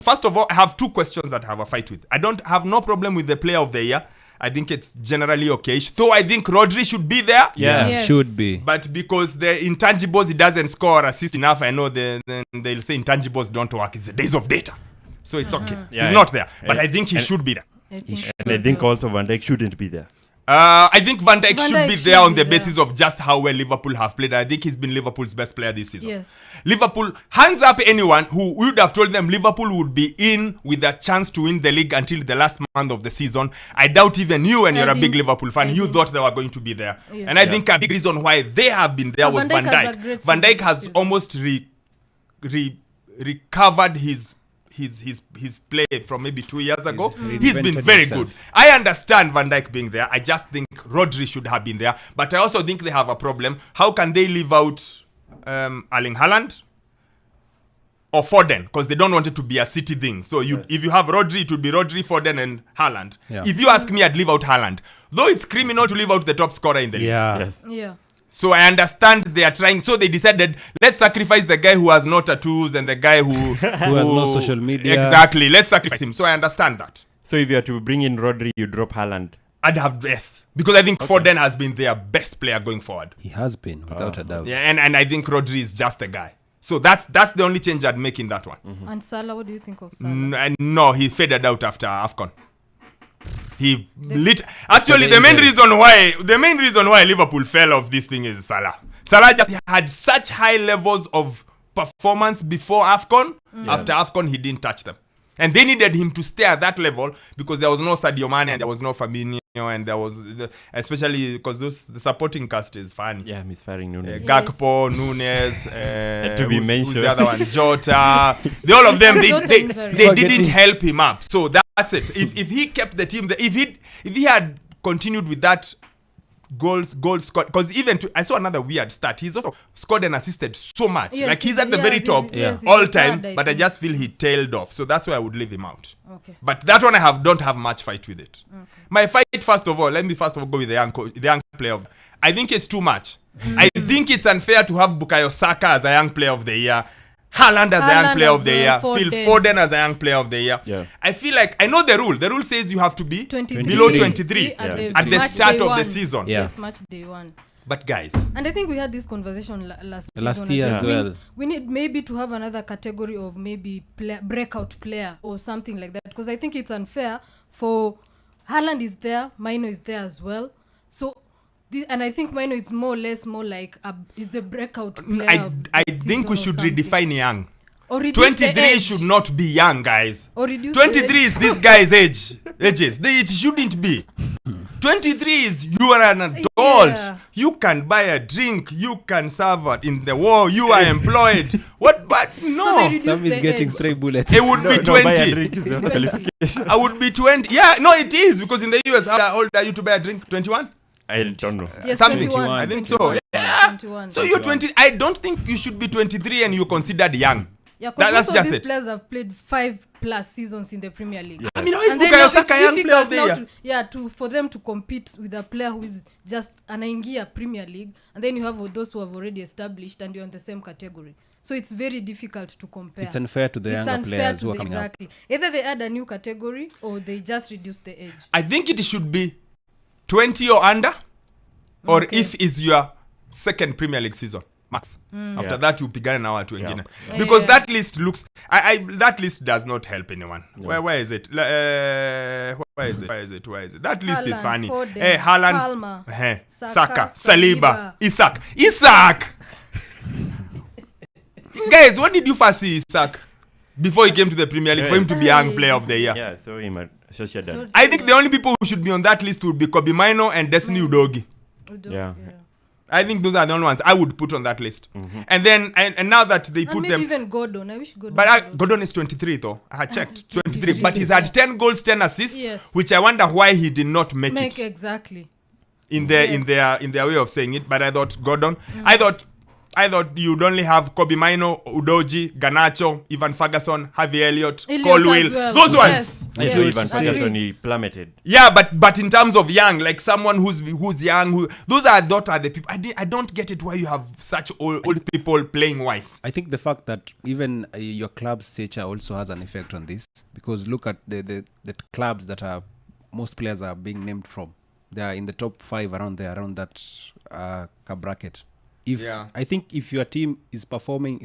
first of all, I have two questions that I have a fight with. I don't have no problem with the player of the year. I think it's generally okay. Though I think Rodri should be there. Yeah, yes. Should be. But because the intangibles, he doesn't score assist enough, I know then they'll say intangibles don't work. It's the days of data. So it's okay. Yeah, he's not there. But I think he should be there. I think also Van Dijk shouldn't be there. I think Van Dijk should be there on the basis of just how well Liverpool have played. I think he's been Liverpool's best player this season. Yes. Liverpool, hands up anyone who would have told them Liverpool would be in with a chance to win the league until the last month of the season. I doubt even you, and you're a big Liverpool fan, you thought they were going to be there. Yeah. And I think a big reason why they have been there was Van Dijk. Van Dijk has almost recovered his play from maybe 2 years ago. He's been very good. I understand Van Dijk being there. I just think Rodri should have been there. But I also think they have a problem. How can they leave out Erling Haaland or Foden? Because they don't want it to be a City thing. So if you have Rodri, it would be Rodri, Foden and Haaland. Yeah. If you ask me, I'd leave out Haaland. Though it's criminal to leave out the top scorer in the league. Yeah. So I understand they are trying. So they decided, let's sacrifice the guy who has no tattoos and the guy who has no social media. Exactly. Let's sacrifice him. So I understand that. So if you are to bring in Rodri, you drop Haaland. I'd have yes. Because I think Foden has been their best player going forward. He has been, without a doubt. Yeah, and I think Rodri is just the guy. So that's the only change I'd make in that one. Mm-hmm. And Salah, what do you think of Salah? No, he faded out after AFCON. Actually, the main reason why Liverpool fell off this thing is Salah. Salah just had such high levels of performance before AFCON. After AFCON, he didn't touch them. And they needed him to stay at that level because there was no Sadio Mane and there was no Firmino, and there was especially because the supporting cast is funny. Yeah, misfiring Nunes. Gakpo, Nunes, to be mentioned. Who's the other one? Jota. All of them, they didn't help him up. So that's it. If he kept the team, if he had continued with that goals scored, because I saw another weird stat. He's also scored and assisted so much. Like he's at the very top all time, but I just feel he tailed off. So that's why I would leave him out. Okay. But that one don't have much fight with it. Okay. My fight, let me first of all go with the young player. I think it's too much. I think it's unfair to have Bukayo Saka as a young player of the year, Haaland as a young player of the year, Phil Foden as a young player of the year. Yeah. I feel like I know the rule. The rule says you have to be below 23 at the start of the season. Yes, match day one. But guys, and I think we had this conversation last year as well. We need maybe to have another category of maybe breakout player or something like that, because I think it's unfair for Haaland is there, Mino is there as well. So and I think Mino is more like is the breakout player. I think we should redefine young. 23 should not be young, guys. Or 23 is this guy's ages. It shouldn't be. 23 is you are an adult. Yeah. You can buy a drink. You can serve in the war. You are employed. What? But no. So Sam is getting stray bullets. It would be 20. I would be 20. Yeah, no, it is because in the US, how old are you to buy a drink? 21. I don't know. Yes, something. 21. I think 21. So. Yeah. 21. So you're 20. I don't think you should be 23 and you're considered young. Yeah, that's just it. Players have played 5+ seasons in the Premier League. Yeah. I mean, how is Bukayo Saka young player of the year? For them to compete with a player who is just anaingia Premier League, and then you have those who have already established and you're in the same category. So it's very difficult to compare. It's unfair to the younger players who are coming up. Either they add a new category or they just reduce the age. I think it should be 20 or under, or if it's your second Premier League season. Max. After that, you pigana na watu wengine. Because that list looks... that list does not help anyone. Yeah. Where is it? Where is it? That list is funny. Foden, Haaland, Saka, Saliba, Isak! Guys, what did you first see Isak before he came to the Premier League for him to be young player of the year? Yeah, so him at Sociedad. I think the only people who should be on that list would be Kobe Mino and Destiny Udogie. Yeah. I think those are the only ones I would put on that list. Mm-hmm. And then, and now that they put them... even Gordon. I wish Gordon... But Gordon is 23 though. I had checked. 23. But he's had 10 goals, 10 assists, which I wonder why he did not make it. Exactly. In their way of saying it. But I thought Gordon... I thought you'd only have Kobe Mino, Udogie, Garnacho, Ivan Ferguson, Harvey Elliott, Colwill. Well. Those ones. I Yes, do Ivan agree. Ferguson, he plummeted. Yeah, but in terms of young, like someone who's young, those are the people. I don't get it why you have such old people playing wise. I think the fact that even your club's stature also has an effect on this, because look at the clubs that are most players are being named from. They are in the top 5 around that bracket. I think if your team is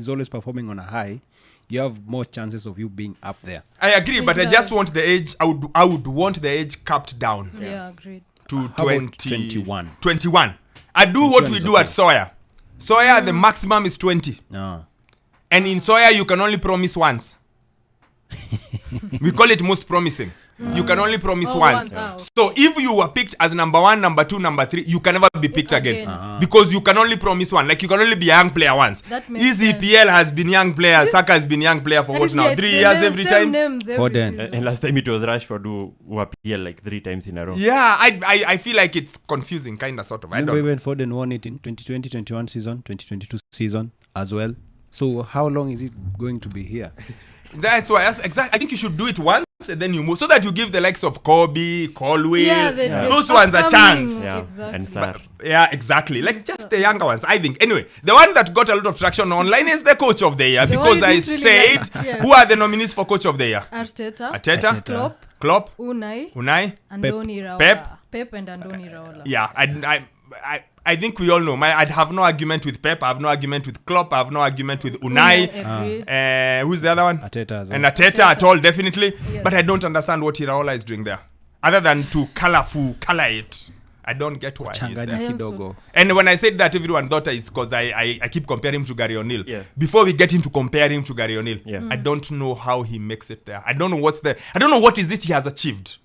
always performing on a high, you have more chances of you being up there. I agree, but I just want the age. I would want the age capped down Yeah, agreed. to How about 21? 21. I do what we do at Sawyer. Sawyer, the maximum is 20. No. And in Sawyer, you can only promise once. We call it most promising. You can only promise once. So if you were picked as number 1, number 2, number 3, you can never be picked again. Because you can only promise one. Like you can only be a young player once. EPL has been young player. Saka has been young player for what now? 3 years every time? And last time it was Rashford who appeared like 3 times in a row. Yeah, I feel like it's confusing, kind of, sort of. I don't know. When Foden won it in 2020-21 season, 2022 season as well. So how long is it going to be here? That's why. I think you should do it once and then you move, so that you give the likes of Kobe, Colwell, those ones a chance. Yeah, exactly. and Sar. Yeah, exactly. Like just the younger ones, I think. Anyway, the one that got a lot of traction online is the coach of the year, because I said, who are the nominees for coach of the year? Arteta, Klopp, Unai, Andoni Raola. Pep and Andoni Raola. Yeah, I think we all know. I'd have no argument with Pep. I have no argument with Klopp. I have no argument with Unai. Who's the other one? Arteta as well. And Arteta at all, definitely. Yes. But I don't understand what Iraola is doing there. Other than to color it. I don't get why he's there. And when I said that, everyone thought it's because I keep comparing him to Gary O'Neill. Yeah. Before we get into comparing him to Gary O'Neill, I don't know how he makes it there. I don't know what is it he has achieved.